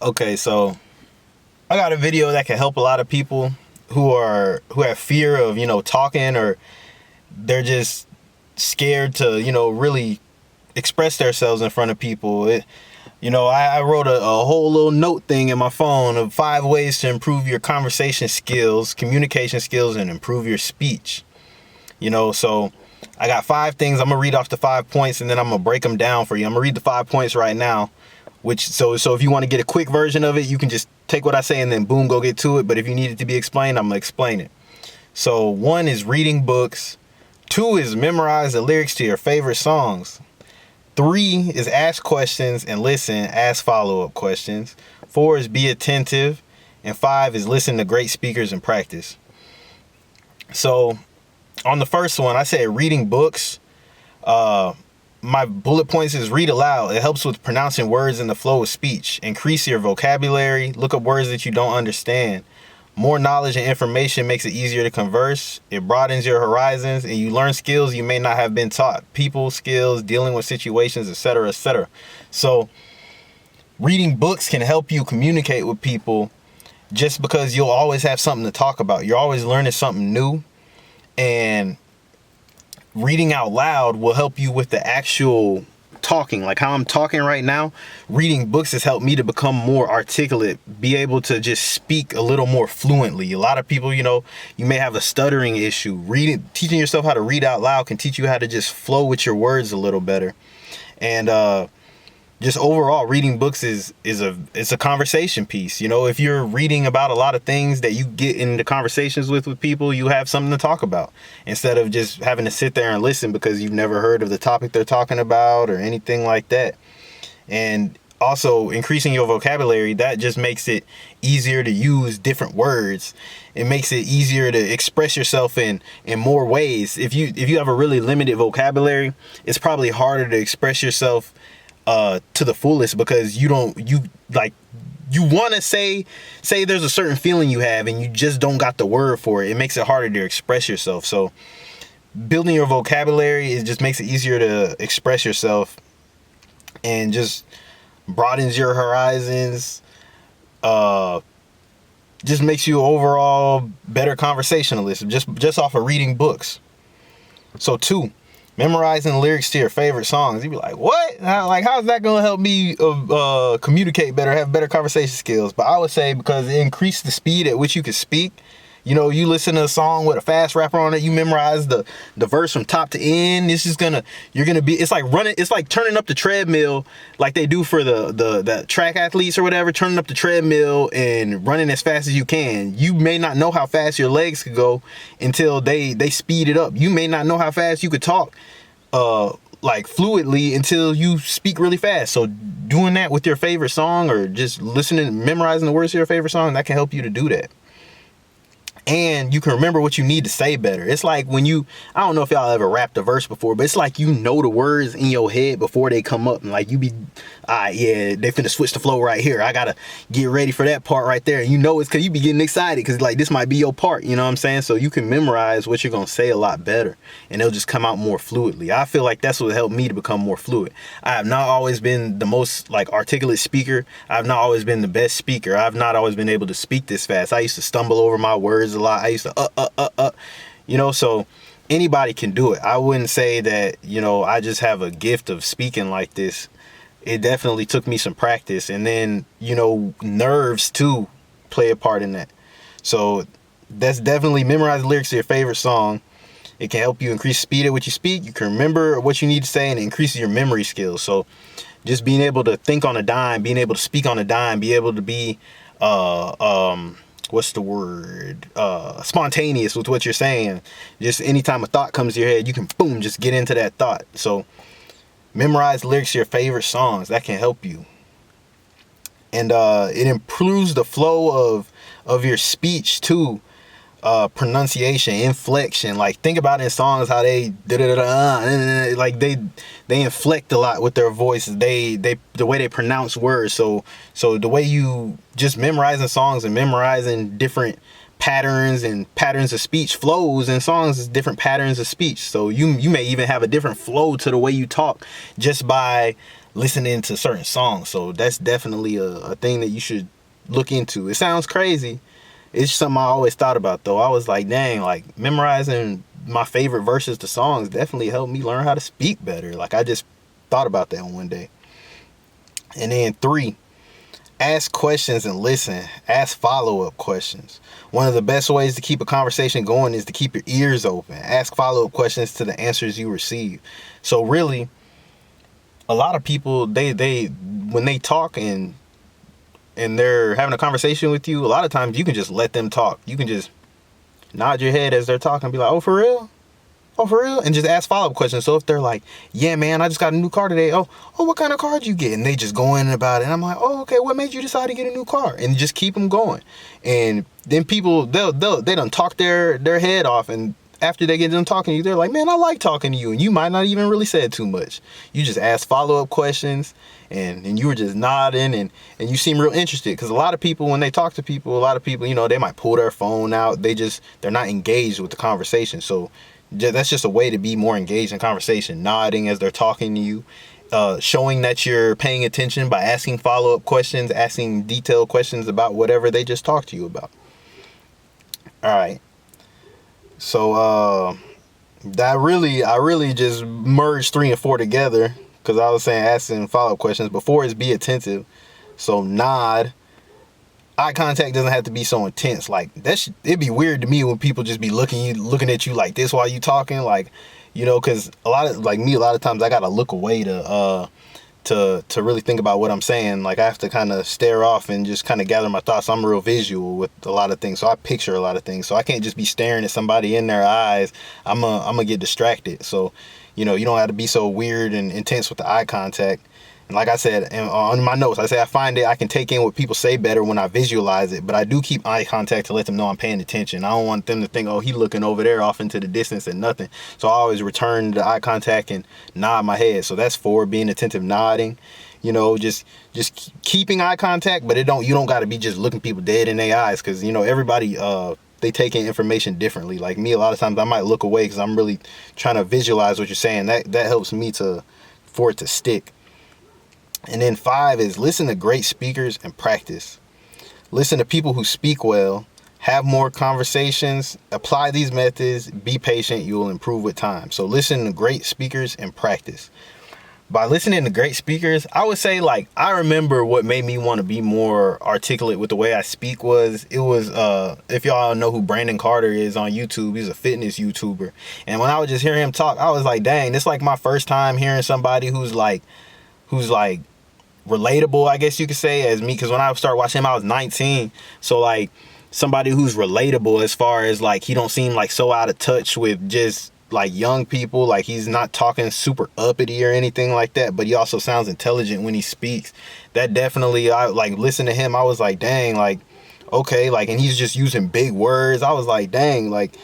Okay, so I got a video that can help a lot of people who have fear of, talking, or they're just scared to, really express themselves in front of people. I wrote a whole little note thing in my phone of 5 ways to improve your conversation skills, communication skills, and improve your speech. So I got 5 things. I'm gonna read off the 5 points, and then I'm gonna break them down for you. I'm gonna read the 5 points right now. So if you want to get a quick version of it, you can just take what I say and then boom, go get to it. But if you need it to be explained, I'm gonna explain it. So 1 is reading books. 2 is memorize the lyrics to your favorite songs. 3 is ask questions and listen, ask follow-up questions. 4 is be attentive. And 5 is listen to great speakers and practice. So on the first one, I said reading books. My bullet points is read aloud. It helps with pronouncing words in the flow of speech. Increase your vocabulary. Look up words that you don't understand. More knowledge and information makes it easier to converse. It broadens your horizons, and you learn skills you may not have been taught. People skills, dealing with situations, etc., etc. So reading books can help you communicate with people, just because you'll always have something to talk about. You're always learning something new. And reading out loud will help you with the actual talking, like how I'm talking right now. Reading books has helped me to become more articulate, be able to just speak a little more fluently. A lot of people, you may have a stuttering issue. Teaching yourself how to read out loud can teach you how to just flow with your words a little better. And just overall, reading books is a conversation piece. If you're reading about a lot of things that you get into conversations with people, you have something to talk about instead of just having to sit there and listen because you've never heard of the topic they're talking about or anything like that. And also increasing your vocabulary, that just makes it easier to use different words. It makes it easier to express yourself in more ways. If you have a really limited vocabulary, it's probably harder to express yourself to the fullest, because you want to say there's a certain feeling you have and you just don't got the word for it. It makes it harder to express yourself. So building your vocabulary, it just makes it easier to express yourself and just broadens your horizons. Just makes you overall better conversationalist just off of reading books. So 2, memorizing lyrics to your favorite songs. You'd be like, what? How's that going to help me communicate better, have better conversation skills? But I would say because it increased the speed at which you can speak. You listen to a song with a fast rapper on it, you memorize the verse from top to end. It's like turning up the treadmill like they do for the track athletes or whatever, turning up the treadmill and running as fast as you can. You may not know how fast your legs could go until they speed it up. You may not know how fast you could talk fluidly until you speak really fast. So doing that with your favorite song, or just listening, memorizing the words to your favorite song, that can help you to do that. And you can remember what you need to say better. It's like when I don't know if y'all ever rapped a verse before, but it's like the words in your head before they come up. And you be, yeah, they finna switch the flow right here. I gotta get ready for that part right there. And it's because you be getting excited because this might be your part, you know what I'm saying? So you can memorize what you're gonna say a lot better, and it'll just come out more fluidly. I feel like that's what helped me to become more fluid. I have not always been the most articulate speaker. I've not always been the best speaker. I've not always been able to speak this fast. I used to stumble over my words a lot. I used to so anybody can do it. I wouldn't say that I just have a gift of speaking like this. It definitely took me some practice, and then nerves too play a part in that. So that's definitely memorize the lyrics to your favorite song. It can help you increase speed at what you speak. You can remember what you need to say, and it increases your memory skills. So just being able to think on a dime, being able to speak on a dime, be able to be what's the word? Spontaneous with what you're saying. Just anytime a thought comes to your head, you can boom, just get into that thought. So memorize lyrics to your favorite songs. That can help you. And it improves the flow of your speech too. Pronunciation, inflection. Think about in songs how they they inflect a lot with their voices. The way they pronounce words. So the way you just memorizing songs and memorizing different patterns of speech, flows in songs is different patterns of speech. So you may even have a different flow to the way you talk just by listening to certain songs. So that's definitely a thing that you should look into. It sounds crazy. It's something I always thought about, though. I was like, dang, like memorizing my favorite verses to songs definitely helped me learn how to speak better. Like, I just thought about that one day. And then 3, ask questions and listen. Ask follow-up questions. One of the best ways to keep a conversation going is to keep your ears open. Ask follow-up questions to the answers you receive. So really, a lot of people, they when they talk and they're having a conversation with you, a lot of times you can just let them talk. You can just nod your head as they're talking and be like, oh, for real? Oh, for real? And just ask follow-up questions. So if they're like, yeah, man, I just got a new car today. Oh, what kind of car did you get? And they just go in about it. And I'm like, oh, okay, what made you decide to get a new car? And just keep them going. And then people, they done talk their head off. And after they get done talking to you, they're like, man, I like talking to you. And you might not even really said too much. You just ask follow-up questions. And you were just nodding and you seem real interested, because a lot of people, when they talk to people, a lot of people, you know, they might pull their phone out. They're not engaged with the conversation. So that's just a way to be more engaged in conversation, nodding as they're talking to you, showing that you're paying attention by asking follow-up questions, asking detailed questions about whatever they just talked to you about. All right. So I really just merged 3 and 4 together, because I was saying asking follow-up questions. Before is be attentive. So nod. Eye contact doesn't have to be so intense. Like, it'd be weird to me when people just be looking at you like this while you talking. Like, you know, because a lot of times I gotta look away to really think about what I'm saying. Like, I have to kind of stare off and just kind of gather my thoughts. I'm real visual with a lot of things, so I picture a lot of things. So I can't just be staring at somebody in their eyes. I'm gonna get distracted. So, you know, you don't have to be so weird and intense with the eye contact. And like I said on my notes, I say I find I can take in what people say better when I visualize it, but I do keep eye contact to let them know I'm paying attention. I don't want them to think, oh, he looking over there off into the distance and nothing. So I always return the eye contact and nod my head. So that's 4, being attentive, nodding. You know, just keeping eye contact, but you don't got to be just looking people dead in their eyes, because, you know, everybody they take in information differently. Like me, a lot of times I might look away because I'm really trying to visualize what you're saying. That helps me for it to stick. And then 5 is listen to great speakers and practice. Listen to people who speak well, have more conversations, apply these methods, be patient, you will improve with time. So listen to great speakers and practice. By listening to great speakers, I would say, like, I remember what made me want to be more articulate with the way I speak was if y'all know who Brandon Carter is on YouTube, he's a fitness YouTuber. And when I would just hear him talk, I was like, dang, this is like my first time hearing somebody who's like relatable, I guess you could say, as me. Because when I started watching him, I was 19. So like somebody who's relatable, as far as like he don't seem like so out of touch with just like young people. Like, he's not talking super uppity or anything like that, but he also sounds intelligent when he speaks. That definitely, I like listen to him, I was like, dang, like, okay, like, and he's just using big words. I was like, dang, like,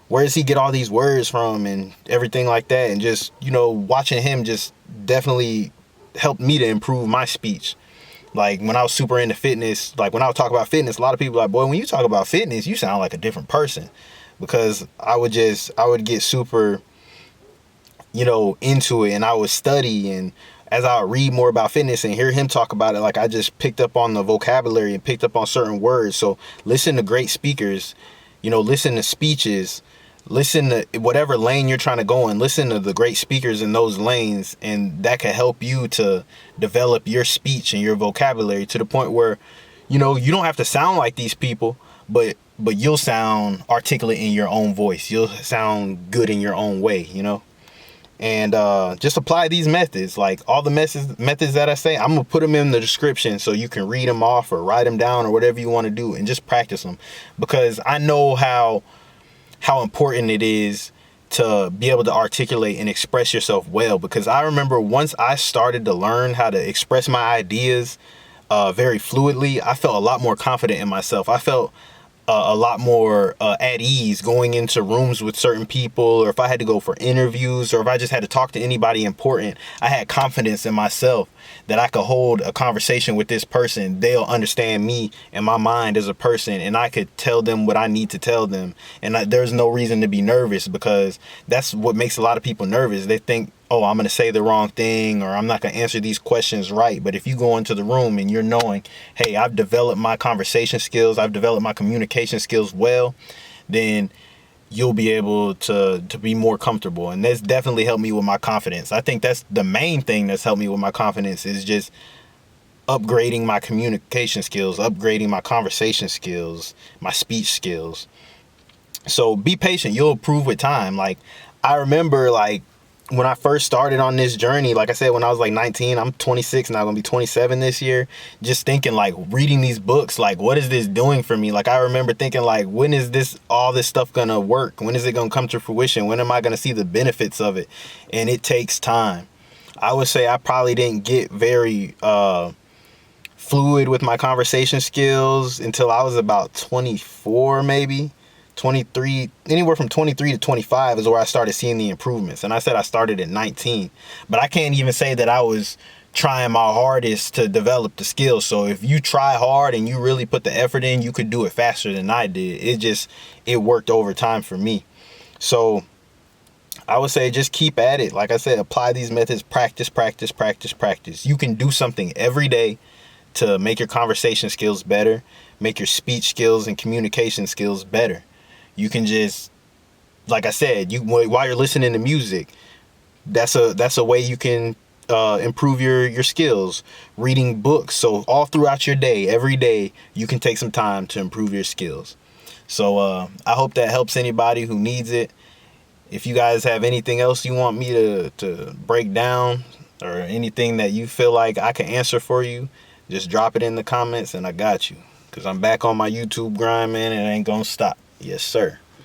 where does he get all these words from and everything like that? And just, you know, watching him just definitely helped me to improve my speech. Like, when I was super into fitness, like when I would talk about fitness, a lot of people were like, boy, when you talk about fitness, you sound like a different person. Because I would get super, you know, into it, and I would study, and as I would read more about fitness and hear him talk about it, like, I just picked up on the vocabulary and picked up on certain words. So listen to great speakers, you know, listen to speeches, listen to whatever lane you're trying to go in, listen to the great speakers in those lanes, and that can help you to develop your speech and your vocabulary to the point where, you know, you don't have to sound like these people, but you'll sound articulate in your own voice. You'll sound good in your own way, you know? And just apply these methods. Like, all the methods that I say, I'm going to put them in the description so you can read them off or write them down or whatever you want to do, and just practice them. Because I know how important it is to be able to articulate and express yourself well. Because I remember once I started to learn how to express my ideas very fluidly, I felt a lot more confident in myself. I felt a lot more at ease going into rooms with certain people, or if I had to go for interviews, or if I just had to talk to anybody important, I had confidence in myself that I could hold a conversation with this person. They'll understand me and my mind as a person, and I could tell them what I need to tell them. And there's no reason to be nervous, because that's what makes a lot of people nervous. They think oh, I'm going to say the wrong thing, or I'm not going to answer these questions right. But if you go into the room and you're knowing, hey, I've developed my conversation skills, I've developed my communication skills well, then you'll be able to be more comfortable. And that's definitely helped me with my confidence. I think that's the main thing that's helped me with my confidence, is just upgrading my communication skills, upgrading my conversation skills, my speech skills. So be patient. You'll improve with time. Like, I remember, like, when I first started on this journey, like I said, when I was like 19, I'm 26 now, gonna be 27 this year, just thinking, like, reading these books, like, what is this doing for me? Like, I remember thinking, like, when is all this stuff gonna work? When is it gonna come to fruition? When am I gonna see the benefits of it? And it takes time. I would say I probably didn't get very fluid with my conversation skills until I was about 24, maybe 23. Anywhere from 23 to 25 is where I started seeing the improvements. And I said I started at 19, but I can't even say that I was trying my hardest to develop the skills. So if you try hard and you really put the effort in, you could do it faster than I did. It worked over time for me. So I would say just keep at it. Like I said, apply these methods, practice, practice, practice, practice. You can do something every day to make your conversation skills better, make your speech skills and communication skills better. You can just, like I said, while you're listening to music, that's a way you can improve your skills. Reading books. So all throughout your day, every day, you can take some time to improve your skills. So I hope that helps anybody who needs it. If you guys have anything else you want me to break down, or anything that you feel like I can answer for you, just drop it in the comments and I got you. Because I'm back on my YouTube grind, man, and it ain't gonna stop. Yes, sir.